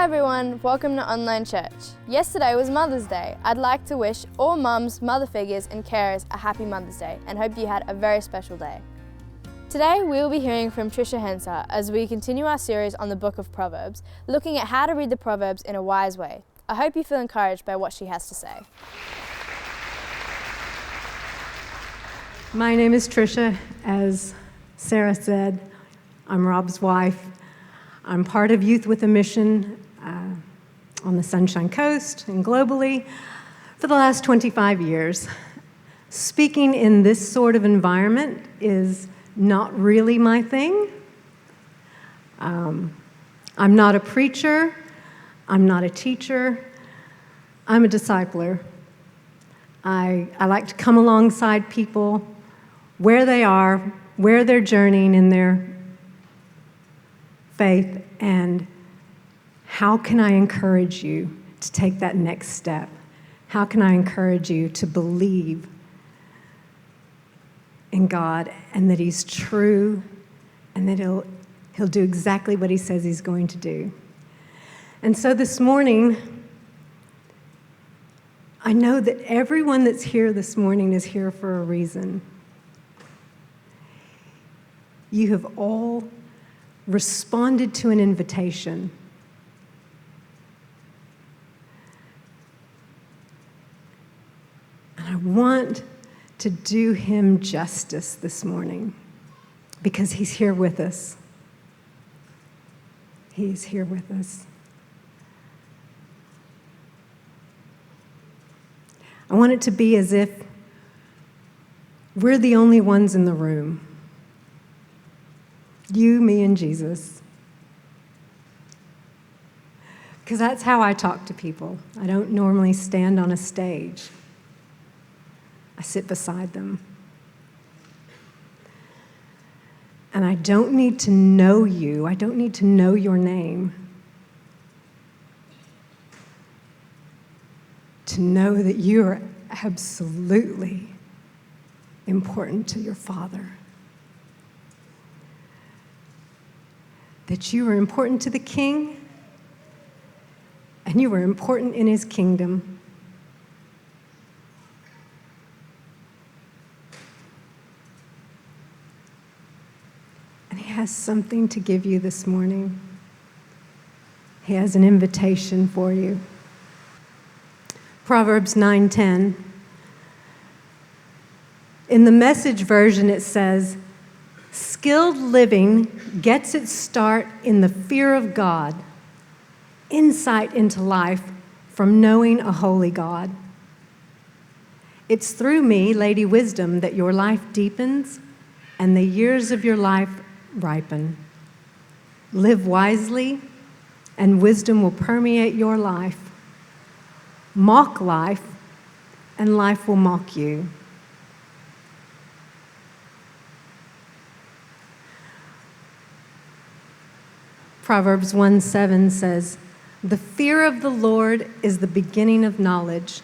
Hi everyone, welcome to Online Church. Yesterday was Mother's Day. I'd like to wish all mums, mother figures and carers a happy Mother's Day and hope you had a very special day. Today we will be hearing from Tricia Hensser as we continue our series on the book of Proverbs, looking at how to read the Proverbs in a wise way. I hope you feel encouraged by what she has to say. My name is Tricia. As Sarah said, I'm Rob's wife. I'm part of Youth with a Mission on the Sunshine Coast and globally for the last 25 years. Speaking in this sort of environment is not really my thing. I'm not a preacher. I'm not a teacher. I'm a discipler. I like to come alongside people where they are, where they're journeying in their faith, and how can I encourage you to take that next step? How can I encourage you to believe in God and that He's true and that He'll do exactly what He says He's going to do? And so this morning, I know that everyone that's here this morning is here for a reason. You have all responded to an invitation. And I want to do Him justice this morning because He's here with us. He's here with us. I want it to be as if we're the only ones in the room. You, me, and Jesus. Because that's how I talk to people. I don't normally stand on a stage. I sit beside them. And I don't need to know you. I don't need to know your name to know that you are absolutely important to your Father. That you are important to the King, and you are important in His kingdom. And He has something to give you this morning. He has an invitation for you. Proverbs 9:10. In the Message version, it says, "Skilled living gets its start in the fear of God, insight into life from knowing a holy God. It's through me, Lady Wisdom, that your life deepens and the years of your life ripen. Live wisely, and wisdom will permeate your life. Mock life, and life will mock you." Proverbs 1:7 says, "The fear of the Lord is the beginning of knowledge,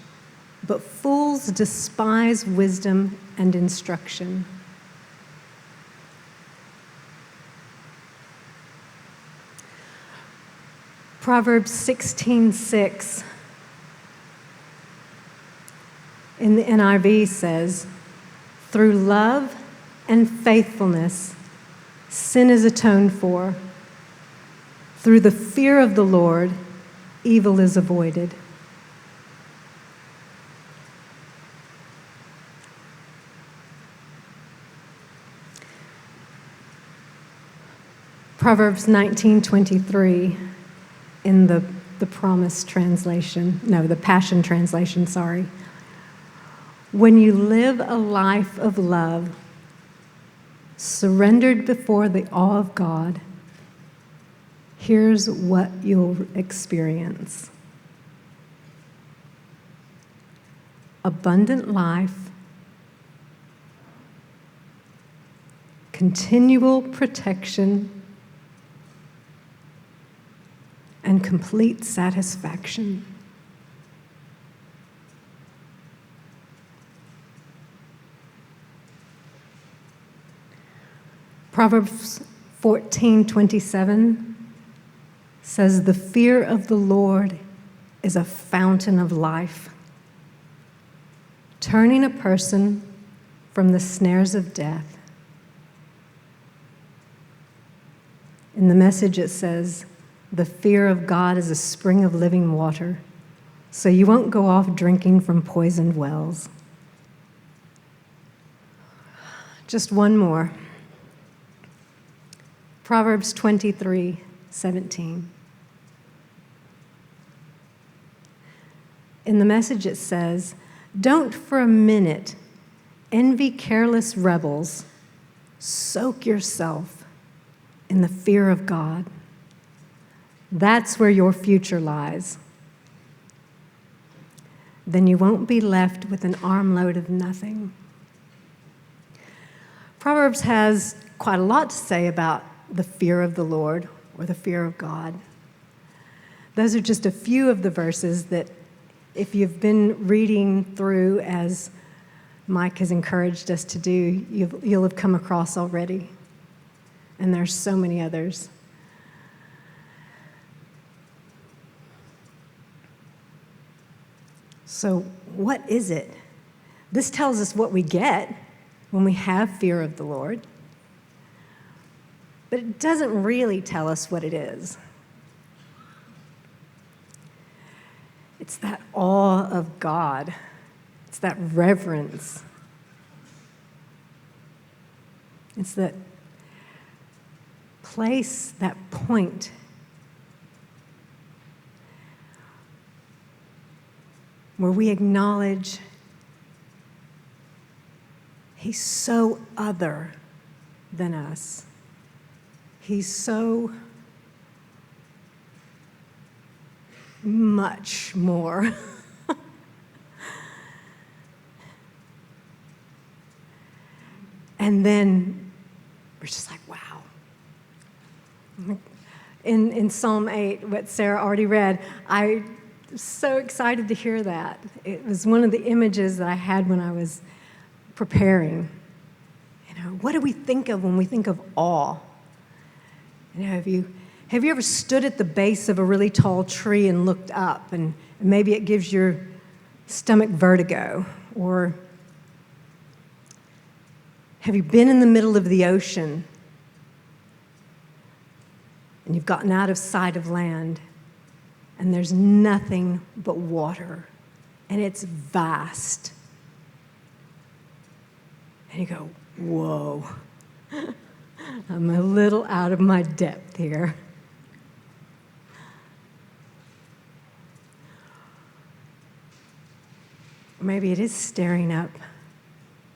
but fools despise wisdom and instruction." Proverbs 16:6 in the NIV says, "Through love and faithfulness, sin is atoned for. Through the fear of the Lord, evil is avoided." Proverbs 19:23 in the Promise translation, no, the Passion translation, sorry. "When you live a life of love, surrendered before the awe of God, here's what you'll experience: abundant life, continual protection, and complete satisfaction." Proverbs 14:27 says, "The fear of the Lord is a fountain of life, turning a person from the snares of death." In the Message it says, "The fear of God is a spring of living water, so you won't go off drinking from poisoned wells." Just one more. Proverbs 23:17. In the Message it says, "Don't for a minute envy careless rebels. Soak yourself in the fear of God. That's where your future lies. Then you won't be left with an armload of nothing." Proverbs has quite a lot to say about the fear of the Lord or the fear of God. Those are just a few of the verses that, if you've been reading through as Mike has encouraged us to do, you'll have come across already. And there's so many others. So what is it? This tells us what we get when we have fear of the Lord. But it doesn't really tell us what it is. It's that awe of God. It's that reverence. It's that place, that point where we acknowledge He's so other than us. He's so much more. And then we're just like, wow. In Psalm 8, what Sarah already read, I was so excited to hear that. It was one of the images that I had when I was preparing. What do we think of when we think of awe? Have you ever stood at the base of a really tall tree and looked up, and maybe it gives your stomach vertigo? Or have you been in the middle of the ocean and you've gotten out of sight of land and there's nothing but water and it's vast? And you go, whoa, I'm a little out of my depth here. Or maybe it is staring up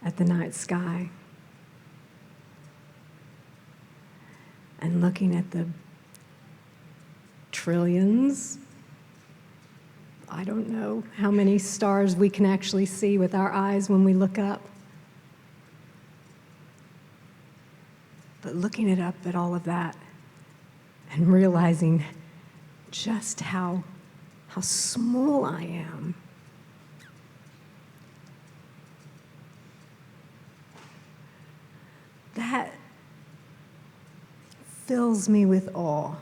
at the night sky and looking at the trillions, I don't know how many stars we can actually see with our eyes when we look up. But looking it up at all of that and realizing just how small I am. That fills me with awe.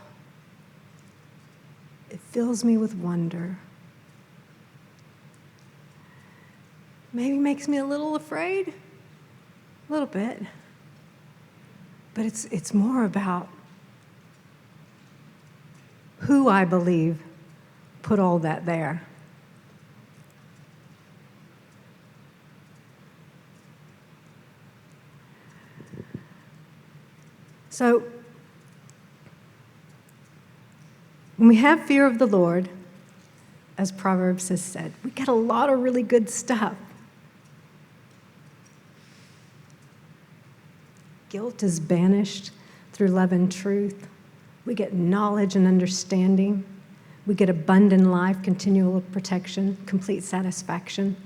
It fills me with wonder. Maybe makes me a little afraid, a little bit. But it's more about who I believe put all that there. So, when we have fear of the Lord, as Proverbs has said, we get a lot of really good stuff. Guilt is banished through love and truth. We get knowledge and understanding. We get abundant life, continual protection, complete satisfaction.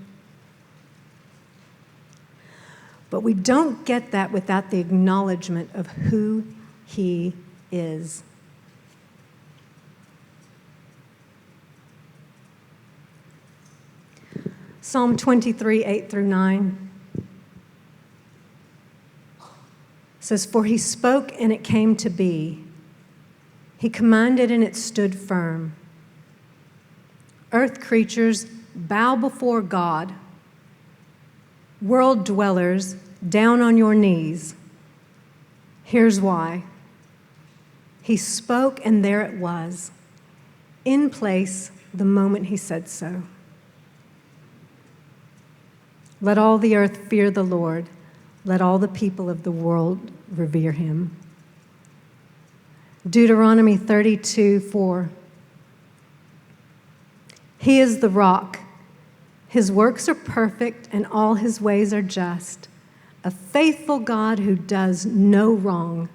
But we don't get that without the acknowledgement of who He is. Psalm 23, 8 through 9 says, "For He spoke and it came to be. He commanded and it stood firm. Earth creatures, bow before God. World dwellers, down on your knees. Here's why. He spoke and there it was, in place the moment he said so. Let all the earth fear the Lord. Let all the people of the world revere him. Deuteronomy 32:4. He is the rock. His works are perfect and all his ways are just. A faithful God who does no wrong.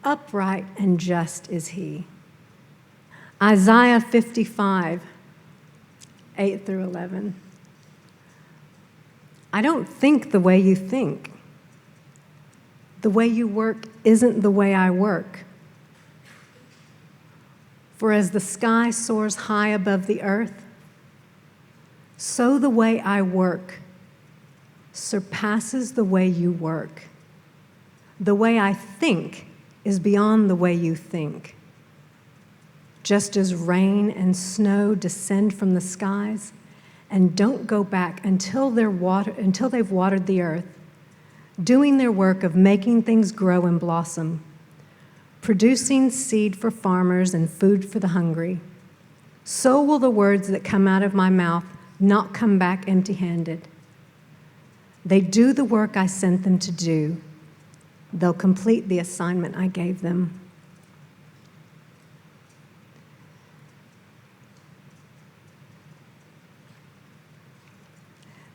Upright and just is he. Isaiah 55:8-11. I don't think the way you think. The way you work isn't the way I work. For as the sky soars high above the earth, so the way I work surpasses the way you work. The way I think is beyond the way you think. Just as rain and snow descend from the skies and don't go back until they've watered the earth, doing their work of making things grow and blossom, producing seed for farmers and food for the hungry, so will the words that come out of my mouth not come back empty-handed. They do the work I sent them to do. They'll complete the assignment I gave them.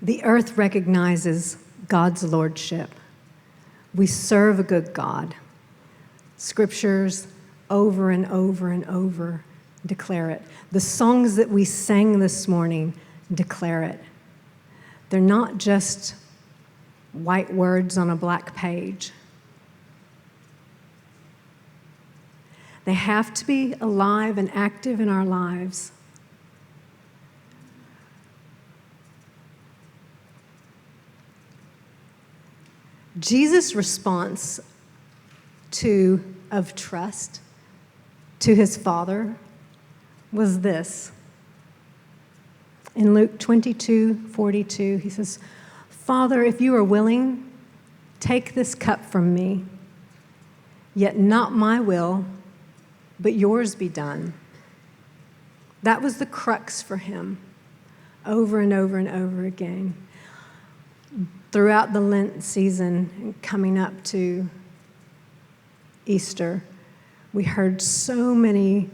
The earth recognizes God's lordship. We serve a good God. Scriptures over and over and over declare it. The songs that we sang this morning declare it. They're not just white words on a black page. They have to be alive and active in our lives. Jesus' response of trust to his Father was this. In Luke 22:42, he says, Father, if you are willing, take this cup from me, yet not my will, but yours be done. That was the crux for him, over and over and over again. Throughout the Lent season, coming up to Easter, we heard so many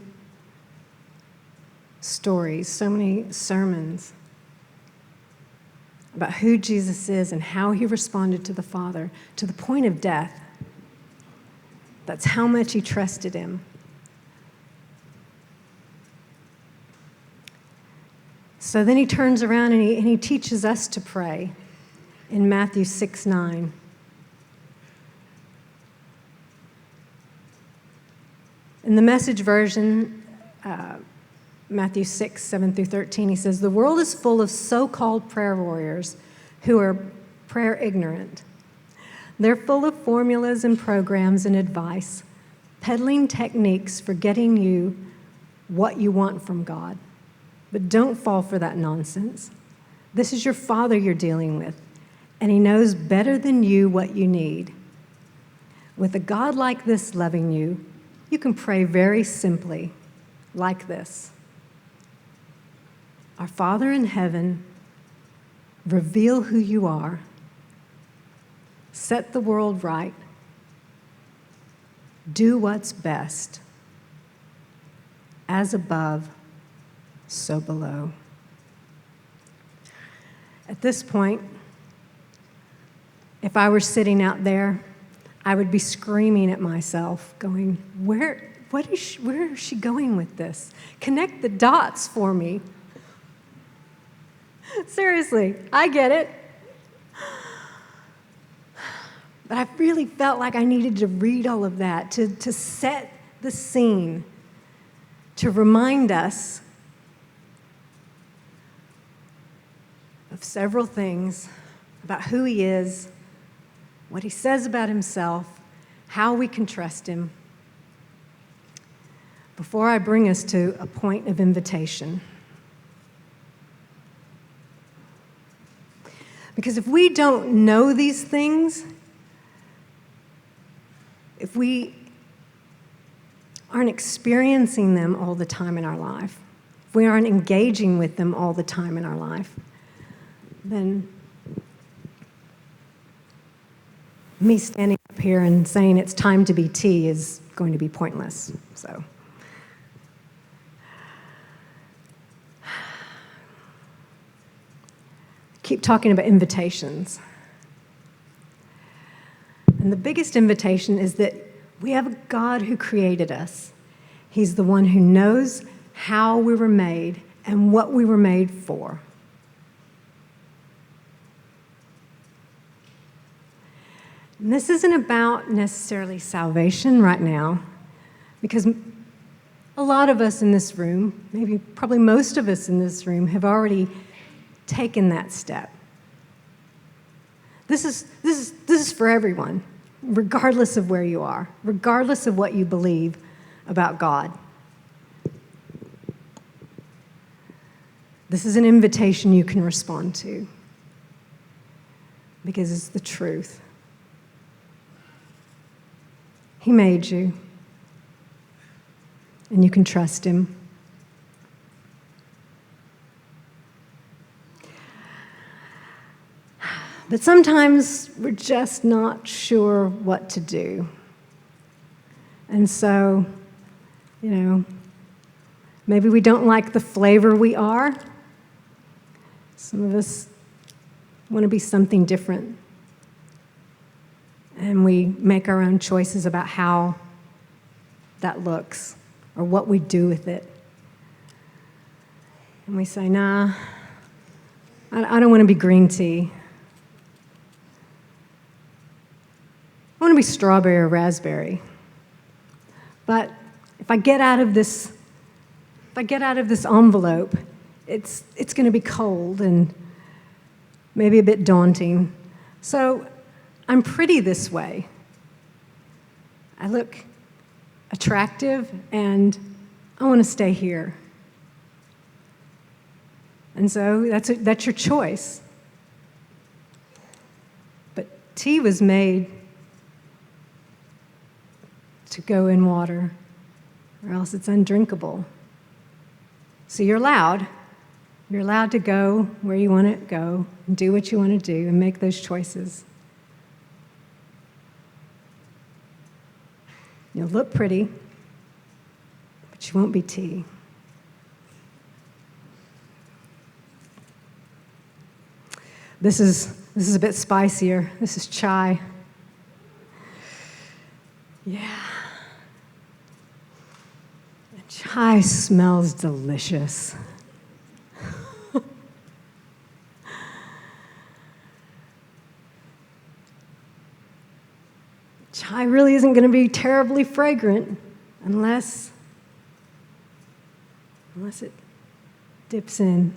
stories, so many sermons about who Jesus is and how he responded to the Father to the point of death. That's how much he trusted him. So then he turns around and he teaches us to pray in Matthew 6:9. In the Message version, Matthew 6:7-13, he says, the world is full of so-called prayer warriors who are prayer ignorant. They're full of formulas and programs and advice, peddling techniques for getting you what you want from God. But don't fall for that nonsense. This is your Father you're dealing with, and he knows better than you what you need. With a God like this loving you, you can pray very simply, like this. Our Father in heaven, reveal who you are. Set the world right. Do what's best. As above, so below. At this point, if I were sitting out there, I would be screaming at myself, going, where is she going with this? Connect the dots for me. Seriously, I get it. But I really felt like I needed to read all of that, to set the scene, to remind us of several things about who he is, what he says about himself, how we can trust him. before I bring us to a point of invitation. Because if we don't know these things, if we aren't experiencing them all the time in our life, if we aren't engaging with them all the time in our life, then me standing up here and saying it's time to be tea is going to be pointless. So, keep talking about invitations. And the biggest invitation is that we have a God who created us. He's the one who knows how we were made and what we were made for. And this isn't about necessarily salvation right now, because a lot of us in this room, maybe probably most of us in this room, have already taken that step. This is for everyone, regardless of where you are, regardless of what you believe about God. This is an invitation you can respond to, because it's the truth. He made you, and you can trust him. But sometimes we're just not sure what to do. And so, maybe we don't like the flavor we are. Some of us want to be something different. And we make our own choices about how that looks or what we do with it. And we say, nah, I don't want to be green tea. I want to be strawberry or raspberry. But if I get out of this envelope, it's going to be cold and maybe a bit daunting. So I'm pretty this way. I look attractive and I want to stay here. And so that's your choice. But tea was made to go in water, or else it's undrinkable. So you're allowed to go where you want to go, and do what you want to do, and make those choices. You'll look pretty, but you won't be tea. This is a bit spicier. This is chai. Yeah. And chai smells delicious. Chai really isn't going to be terribly fragrant unless it dips in.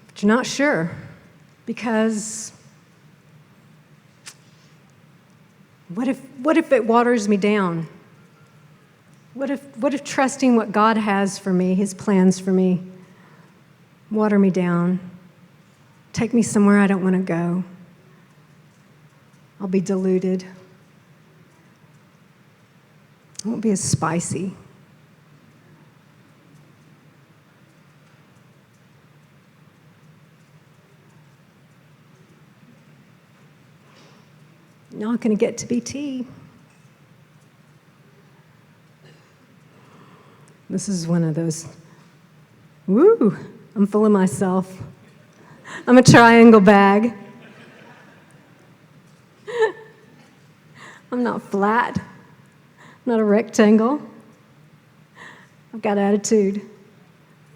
But you're not sure, because what if it waters me down? What if trusting what God has for me, his plans for me, water me down, take me somewhere I don't want to go? I'll be diluted. It won't be as spicy. Not going to get to be tea. This is one of those, woo, I'm full of myself. I'm a triangle bag. I'm not flat, not a rectangle. I've got attitude.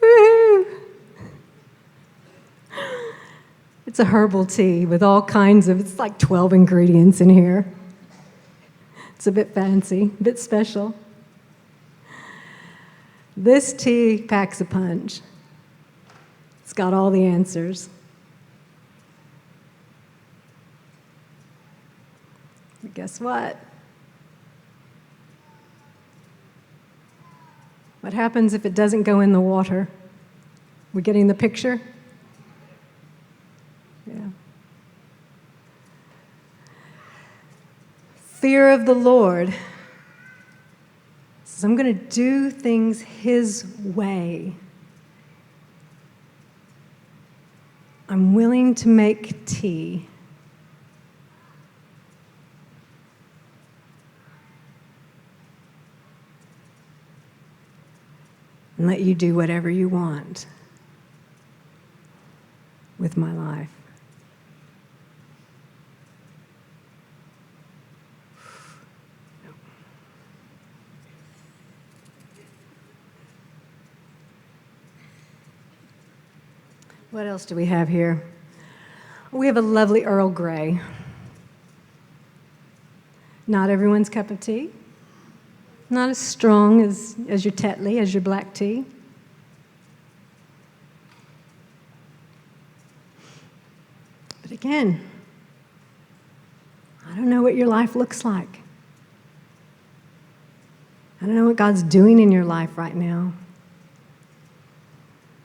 Woo-hoo. It's a herbal tea with all kinds of, it's like 12 ingredients in here. It's a bit fancy, a bit special. This tea packs a punch. It's got all the answers. guess what? What happens if it doesn't go in the water? We're getting the picture? Yeah. Fear of the Lord says, I'm going to do things His way. I'm willing to make tea. And let you do whatever you want with my life. What else do we have here? We have a lovely Earl Grey. Not everyone's cup of tea. Not as strong as your Tetley, as your black tea. But again, I don't know what your life looks like. I don't know what God's doing in your life right now.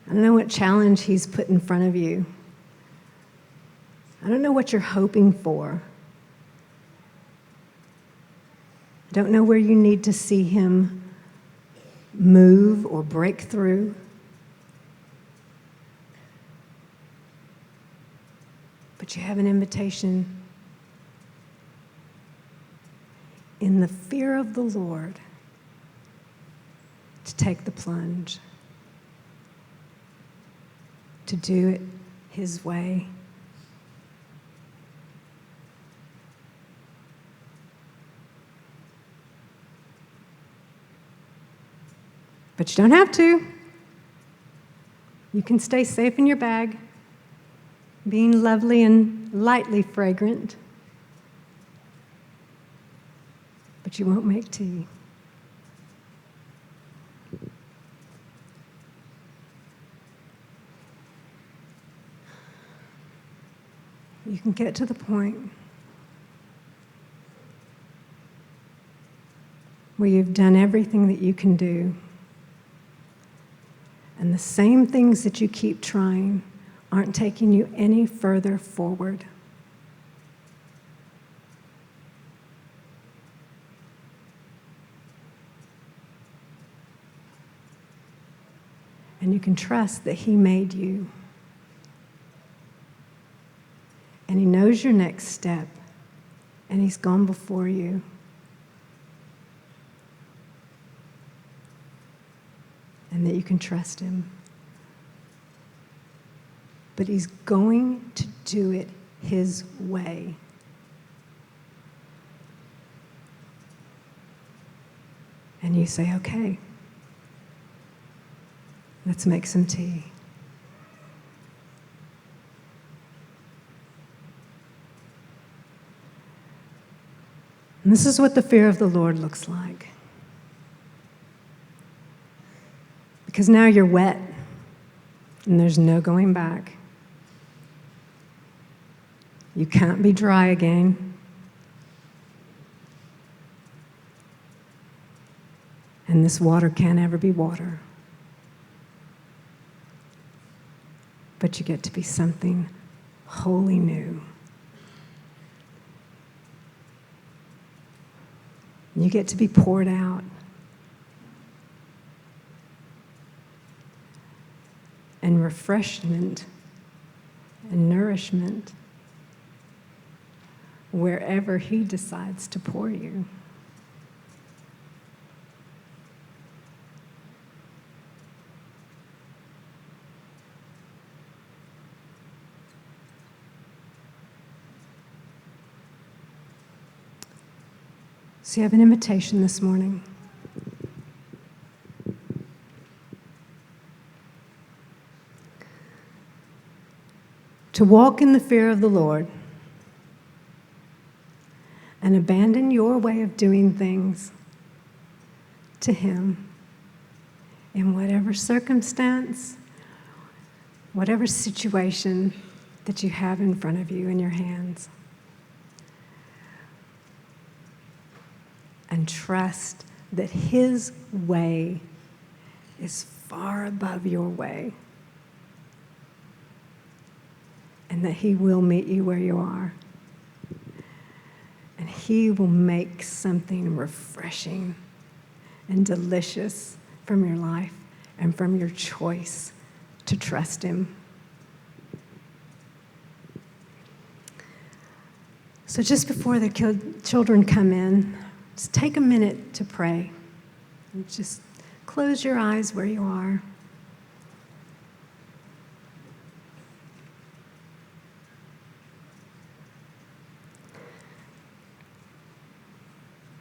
I don't know what challenge He's put in front of you. I don't know what you're hoping for. I don't know where you need to see Him move or break through. But you have an invitation in the fear of the Lord to take the plunge, to do it His way. But you don't have to. You can stay safe in your bag, being lovely and lightly fragrant. But you won't make tea. You can get to the point where you've done everything that you can do. And the same things that you keep trying aren't taking you any further forward. And you can trust that He made you. And He knows your next step. And He's gone before you. And that you can trust Him. But He's going to do it His way. And you say, okay, let's make some tea. And this is what the fear of the Lord looks like. Because now you're wet, and there's no going back. You can't be dry again. And this water can't ever be water. But you get to be something wholly new. You get to be poured out. And refreshment and nourishment wherever He decides to pour you. So you have an invitation this morning. To walk in the fear of the Lord and abandon your way of doing things to Him in whatever circumstance, whatever situation that you have in front of you in your hands. and trust that His way is far above your way, and that He will meet you where you are. And He will make something refreshing and delicious from your life and from your choice to trust Him. So just before the children come in, just take a minute to pray. And just close your eyes where you are.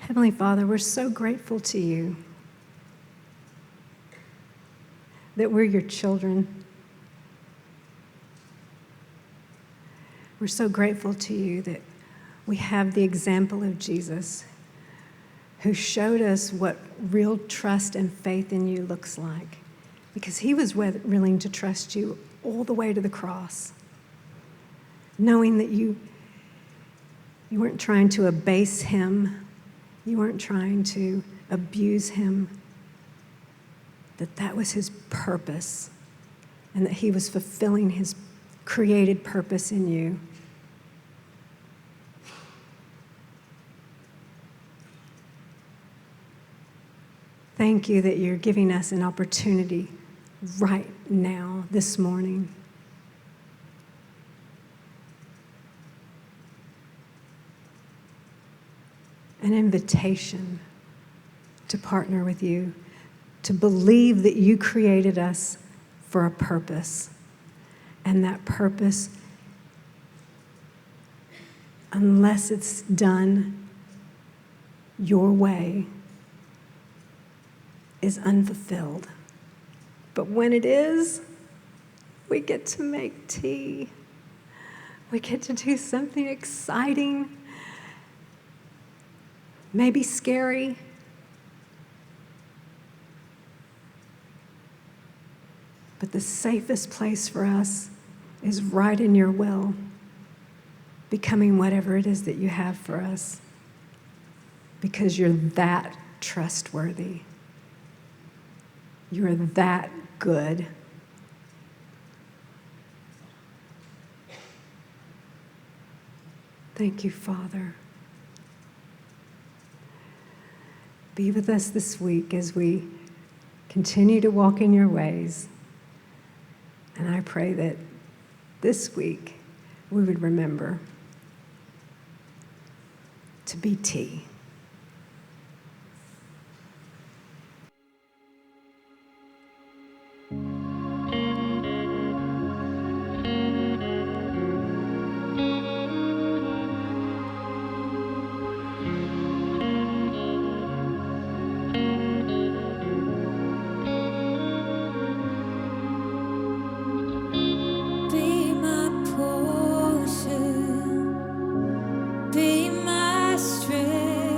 Heavenly Father, we're so grateful to you that we're your children. We're so grateful to you that we have the example of Jesus, who showed us what real trust and faith in you looks like, because He was willing to trust you all the way to the cross, knowing that you weren't trying to abase Him, you weren't trying to abuse Him, that was His purpose, and that He was fulfilling His created purpose in you. Thank you that you're giving us an opportunity right now, this morning, an invitation to partner with you, to believe that you created us for a purpose. And that purpose, unless it's done your way, is unfulfilled. But when it is, we get to make tea. We get to do something exciting, maybe scary, but the safest place for us is right in your will, becoming whatever it is that you have for us, because you're that trustworthy. You're that good. Thank you, Father. Be with us this week as we continue to walk in your ways. And I pray that this week we would remember to be tea. Be my portion, be my strength.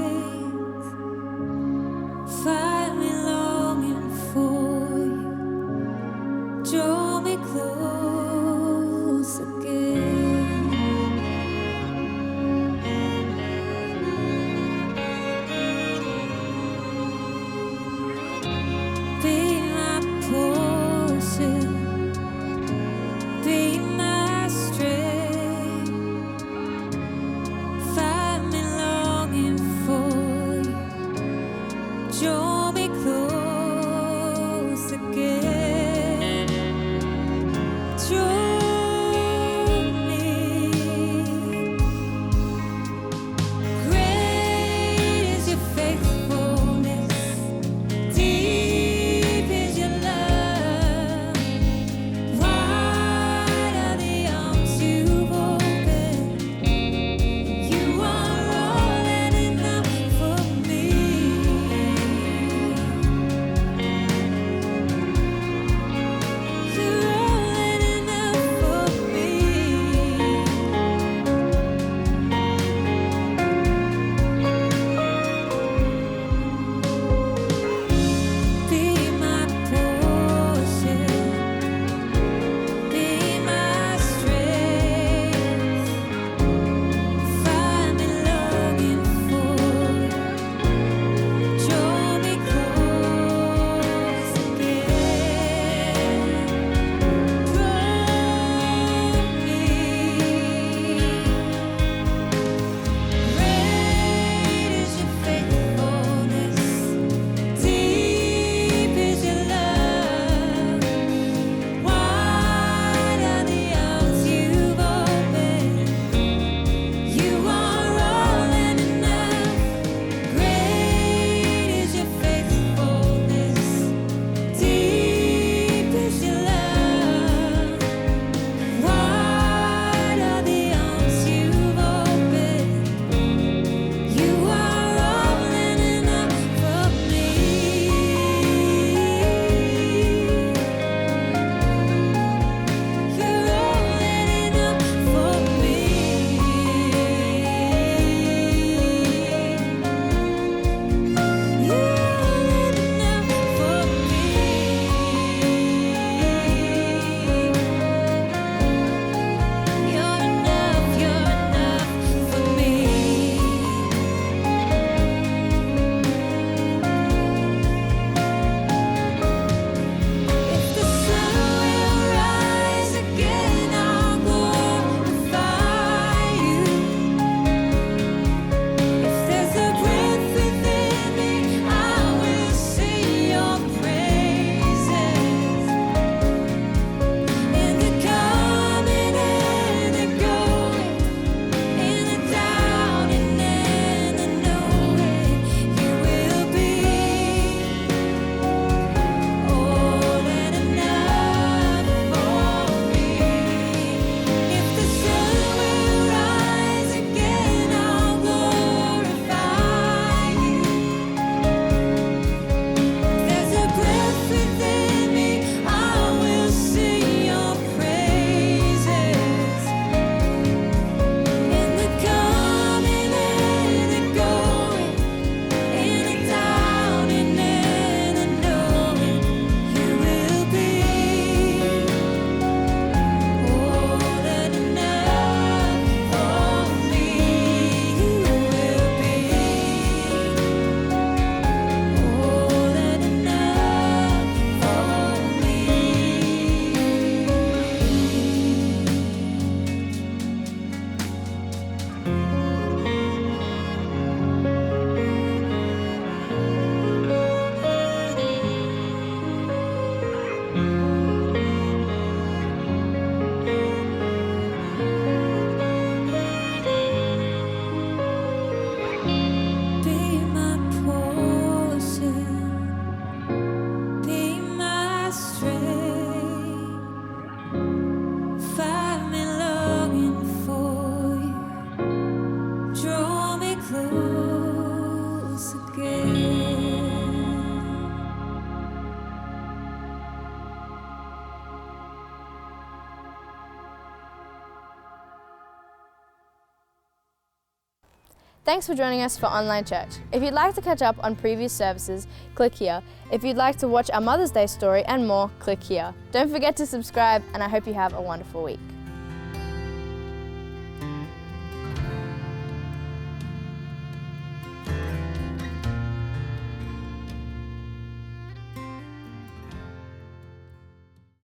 Thanks for joining us for Online Church. If you'd like to catch up on previous services, click here. If you'd like to watch our Mother's Day story and more, click here. Don't forget to subscribe, and I hope you have a wonderful week.